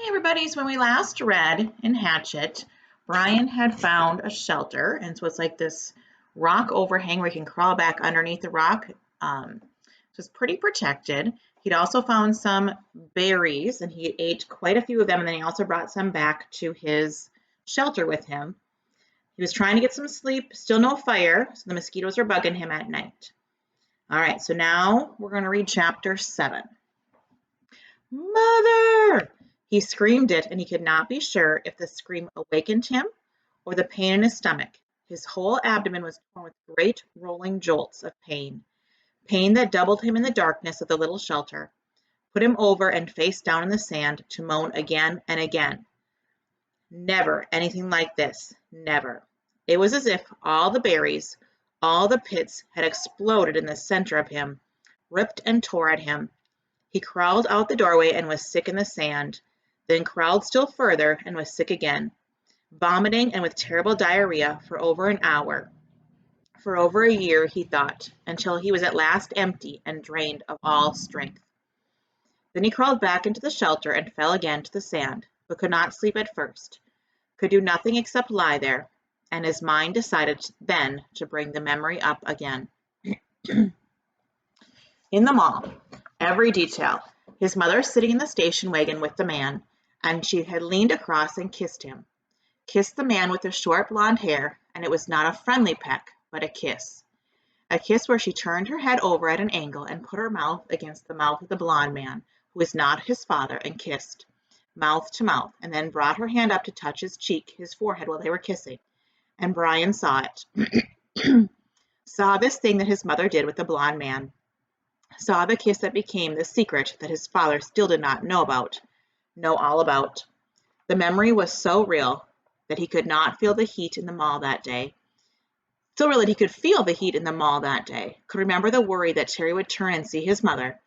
Everybody. So when we last read in Hatchet, Brian had found a shelter, and so it's like this rock overhang where you can crawl back underneath the rock. So it's pretty protected. He'd also found some berries, and he ate quite a few of them, and then he also brought some back to his shelter with him. He was trying to get some sleep, still no fire, so the mosquitoes are bugging him at night. All right, so now we're going to read chapter 7. Mother! He screamed it, and he could not be sure if the scream awakened him or the pain in his stomach. His whole abdomen was torn with great rolling jolts of pain, pain that doubled him in the darkness of the little shelter, put him over and face down in the sand to moan again and again. Never anything like this, never. It was as if all the berries, all the pits had exploded in the center of him, ripped and tore at him. He crawled out the doorway and was sick in the sand, then crawled still further and was sick again, vomiting and with terrible diarrhea for over an hour. For over a year, he thought, until he was at last empty and drained of all strength. Then he crawled back into the shelter and fell again to the sand, but could not sleep at first, could do nothing except lie there, and his mind decided then to bring the memory up again. In the mall, every detail. His mother sitting in the station wagon with the man, and she had leaned across and kissed him. Kissed the man with the short blonde hair, and it was not a friendly peck, but a kiss. A kiss where she turned her head over at an angle and put her mouth against the mouth of the blonde man, who was not his father, and kissed, mouth to mouth, and then brought her hand up to touch his cheek, his forehead while they were kissing. And Brian saw it. Saw this thing that his mother did with the blonde man. Saw the kiss that became the secret that his father still did not know all about. The memory was so real that he could not feel the heat in the mall that day. So real that he could feel the heat in the mall that day, could remember the worry that Terry would turn and see his mother,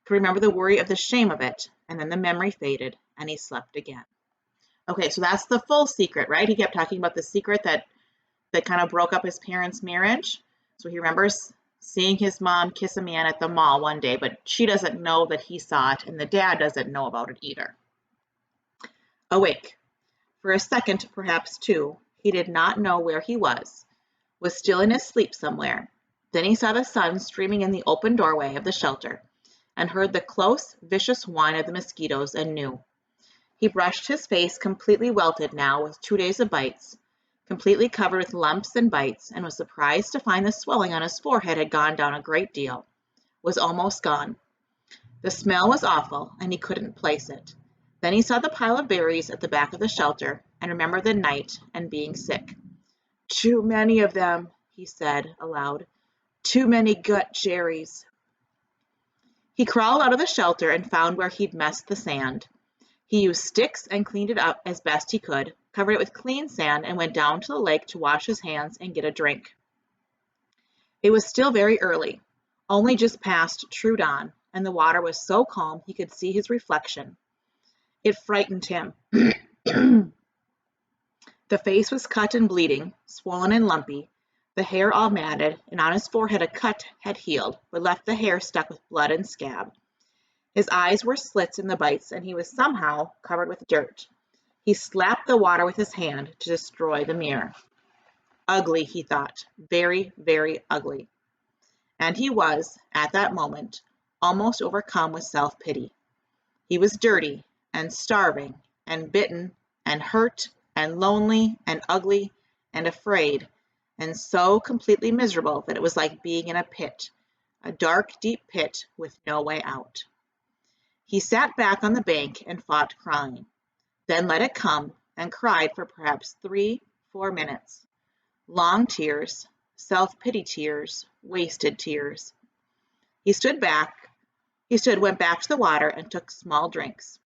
could remember the worry of the shame of it, and then the memory faded, and he slept again. Okay, so that's the full secret, right? He kept talking about the secret that kind of broke up his parents' marriage. So he remembers seeing his mom kiss a man at the mall one day, but she doesn't know that he saw it, and the dad doesn't know about it either. Awake. For a second, perhaps two, he did not know where he was still in his sleep somewhere. Then he saw the sun streaming in the open doorway of the shelter, and heard the close, vicious whine of the mosquitoes, and knew. He brushed his face, completely welted now with 2 days of bites, completely covered with lumps and bites, and was surprised to find the swelling on his forehead had gone down a great deal, was almost gone. The smell was awful, and he couldn't place it. Then he saw the pile of berries at the back of the shelter, and remembered the night and being sick. Too many of them, he said aloud. Too many gut cherries. He crawled out of the shelter and found where he'd messed the sand. He used sticks and cleaned it up as best he could, covered it with clean sand, and went down to the lake to wash his hands and get a drink. It was still very early, only just past true dawn, and the water was so calm he could see his reflection. It frightened him. The face was cut and bleeding, swollen and lumpy, the hair all matted, and on his forehead a cut had healed, but left the hair stuck with blood and scab. His eyes were slits in the bites, and he was somehow covered with dirt. He slapped the water with his hand to destroy the mirror. Ugly, he thought, very, very ugly. And he was, at that moment, almost overcome with self-pity. He was dirty and starving and bitten and hurt and lonely and ugly and afraid, and so completely miserable that it was like being in a pit, a dark, deep pit with no way out. He sat back on the bank and fought crying, then let it come and cried for perhaps 3-4 minutes. Long tears, self-pity tears, wasted tears. He went back to the water and took small drinks.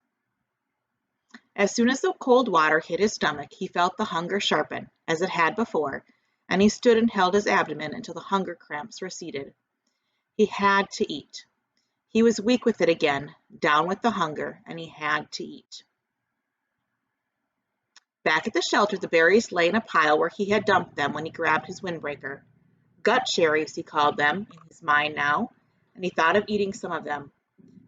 As soon as the cold water hit his stomach, he felt the hunger sharpen, as it had before, and he stood and held his abdomen until the hunger cramps receded. He had to eat. He was weak with it again, down with the hunger, and he had to eat. Back at the shelter, the berries lay in a pile where he had dumped them when he grabbed his windbreaker. Gut cherries, he called them in his mind now, and he thought of eating some of them.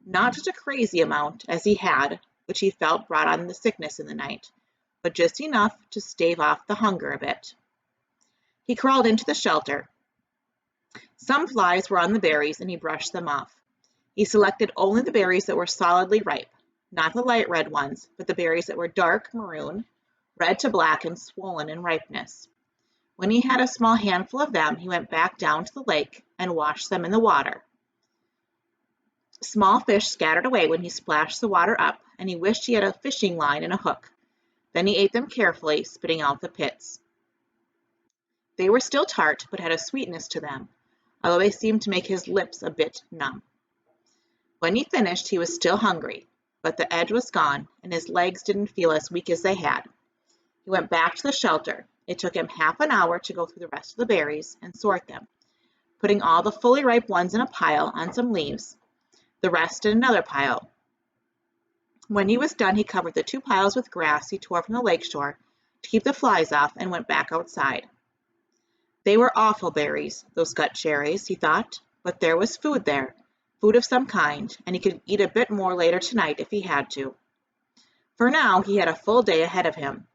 Not such a crazy amount as he had, which he felt brought on the sickness in the night, but just enough to stave off the hunger a bit. He crawled into the shelter. Some flies were on the berries, and he brushed them off. He selected only the berries that were solidly ripe, not the light red ones, but the berries that were dark maroon, red to black, and swollen in ripeness. When he had a small handful of them, he went back down to the lake and washed them in the water. Small fish scattered away when he splashed the water up, and he wished he had a fishing line and a hook. Then he ate them carefully, spitting out the pits. They were still tart, but had a sweetness to them, although they seemed to make his lips a bit numb. When he finished, he was still hungry, but the edge was gone, and his legs didn't feel as weak as they had. He went back to the shelter. It took him half an hour to go through the rest of the berries and sort them, putting all the fully ripe ones in a pile on some leaves, the rest in another pile. When he was done, he covered the 2 piles with grass he tore from the lakeshore to keep the flies off and went back outside. They were awful berries, those gut cherries, he thought, but there was food there, food of some kind, and he could eat a bit more later tonight if he had to. For now, he had a full day ahead of him.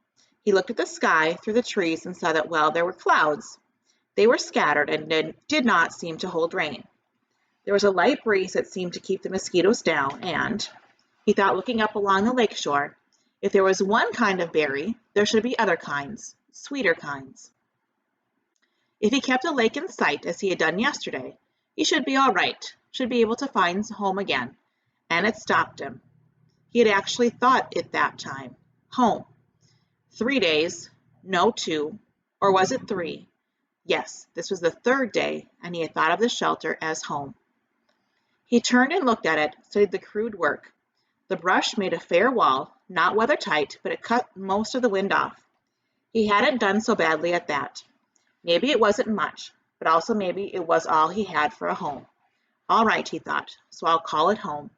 He looked at the sky through the trees and saw that, well, there were clouds. They were scattered and did not seem to hold rain. There was a light breeze that seemed to keep the mosquitoes down, and, he thought, looking up along the lake shore, if there was one kind of berry, there should be other kinds, sweeter kinds. If he kept the lake in sight as he had done yesterday, he should be all right, should be able to find home again, and it stopped him. He had actually thought it that time. Home. 3 days, no 2, or was it 3? Yes, this was the 3rd day, and he had thought of the shelter as home. He turned and looked at it, studied the crude work. The brush made a fair wall, not weather-tight, but it cut most of the wind off. He hadn't done so badly at that. Maybe it wasn't much, but also maybe it was all he had for a home. All right, he thought, so I'll call it home.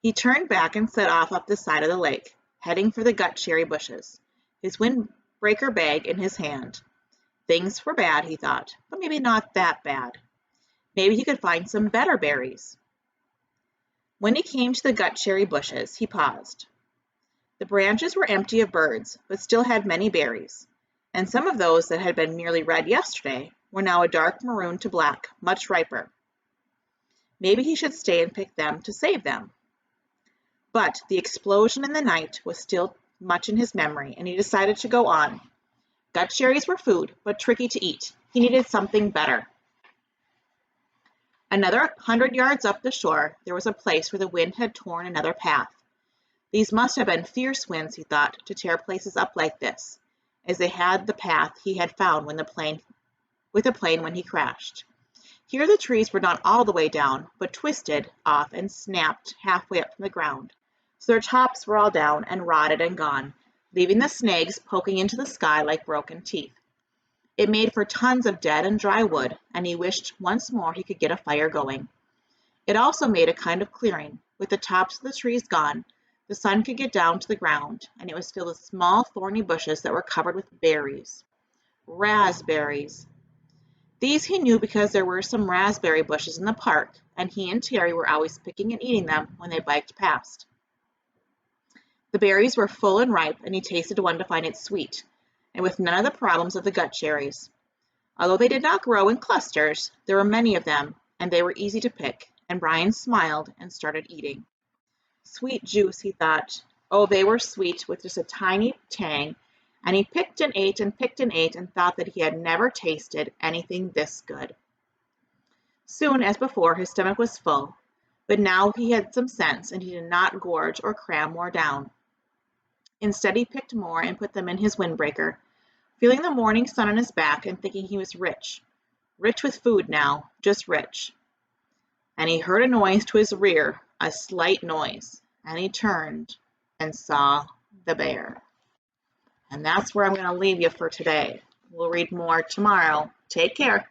He turned back and set off up the side of the lake, heading for the gut cherry bushes, his windbreaker bag in his hand. Things were bad, he thought, but maybe not that bad. Maybe he could find some better berries. When he came to the gut cherry bushes, he paused. The branches were empty of birds, but still had many berries, and some of those that had been nearly red yesterday were now a dark maroon to black, much riper. Maybe he should stay and pick them to save them. But the explosion in the night was still much in his memory, and he decided to go on. Gut cherries were food, but tricky to eat. He needed something better. Another 100 yards up the shore, there was a place where the wind had torn another path. These must have been fierce winds, he thought, to tear places up like this, as they had the path he had found with the plane when he crashed. Here the trees were not all the way down, but twisted off and snapped halfway up from the ground, so their tops were all down and rotted and gone, leaving the snags poking into the sky like broken teeth. It made for tons of dead and dry wood, and he wished once more he could get a fire going. It also made a kind of clearing. With the tops of the trees gone, the sun could get down to the ground, and it was filled with small thorny bushes that were covered with berries. Raspberries. These he knew because there were some raspberry bushes in the park, and he and Terry were always picking and eating them when they biked past. The berries were full and ripe, and he tasted one to find it sweet, and with none of the problems of the gut cherries. Although they did not grow in clusters, there were many of them, and they were easy to pick, and Brian smiled and started eating. Sweet juice, he thought. Oh, they were sweet, with just a tiny tang, and he picked and ate and thought that he had never tasted anything this good. Soon, as before, his stomach was full, but now he had some sense, and he did not gorge or cram more down. Instead, he picked more and put them in his windbreaker, feeling the morning sun on his back and thinking he was rich. Rich with food now, just rich. And he heard a noise to his rear, a slight noise, and he turned and saw the bear. And that's where I'm going to leave you for today. We'll read more tomorrow. Take care.